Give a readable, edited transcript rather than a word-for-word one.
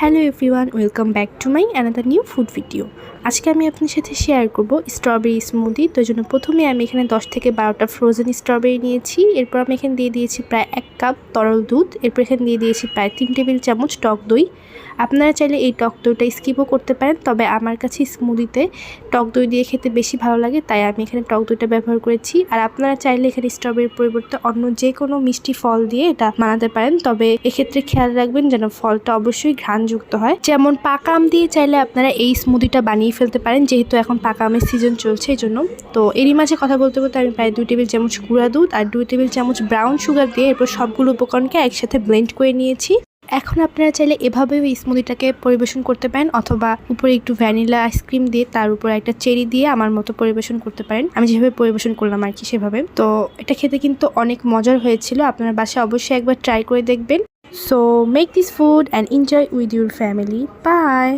Hello everyone, welcome back to my another new food video. আজকে আমি আপনার সাথে শেয়ার করব স্ট্রবেরি স্মুদি। তো জন্য প্রথমে আমি এখানে 10 থেকে 12টা ফ্রোজেন স্ট্রবেরি নিয়েছি। এরপর আমি এখানে দিয়ে দিয়েছি প্রায় 1 কাপ তরল দুধ। এরপর এখানে দিয়ে দিয়েছি প্রায় 3 টেবিল চামচ টক দই। আপনারা চাইলে এই টক দইটা স্কিপও করতে পারেন, তবে আমার কাছে স্মুদিতে টক দই দিয়ে খেতে বেশি ভালো লাগে, তাই আমি এখানে টক দইটা ব্যবহার করেছি। আর আপনারা চাইলে এখানে স্ট্রবেরির পরিবর্তে অন্য যে কোনো মিষ্টি ফল দিয়ে এটা বানাতে পারেন, তবে এক্ষেত্রে খেয়াল রাখবেন যেন ফলটা অবশ্যই ঘ্রাণযুক্ত হয়। যেমন পাকা আম দিয়ে চাইলে আপনারা এই স্মুদিটা বানিয়ে ফেলতে পারেন, যেহেতু এখন পাকা আমের সিজন চলছে এই জন্য। তো এরই মাঝে কথা বলতে বলতে আমি প্রায় 2 টেবিল চামচ গুঁড়া দুধ আর 2 টেবিল চামচ ব্রাউন সুগার দিয়ে এরপর সবগুলো উপকরণকে একসাথে ব্লেন্ড করে নিয়েছি। এখন আপনারা চাইলে এভাবেও এই স্মুদিটাকে পরিবেশন করতে পারেন, অথবা উপরে একটু ভ্যানিলা আইসক্রিম দিয়ে তার উপর একটা চেরি দিয়ে আমার মতো পরিবেশন করতে পারেন। আমি যেভাবে পরিবেশন করলাম আর কি সেভাবে। তো এটা খেতে কিন্তু অনেক মজার হয়েছিল, আপনার বাসায় অবশ্যই একবার ট্রাই করে দেখবেন। So make this food and enjoy with your family. By.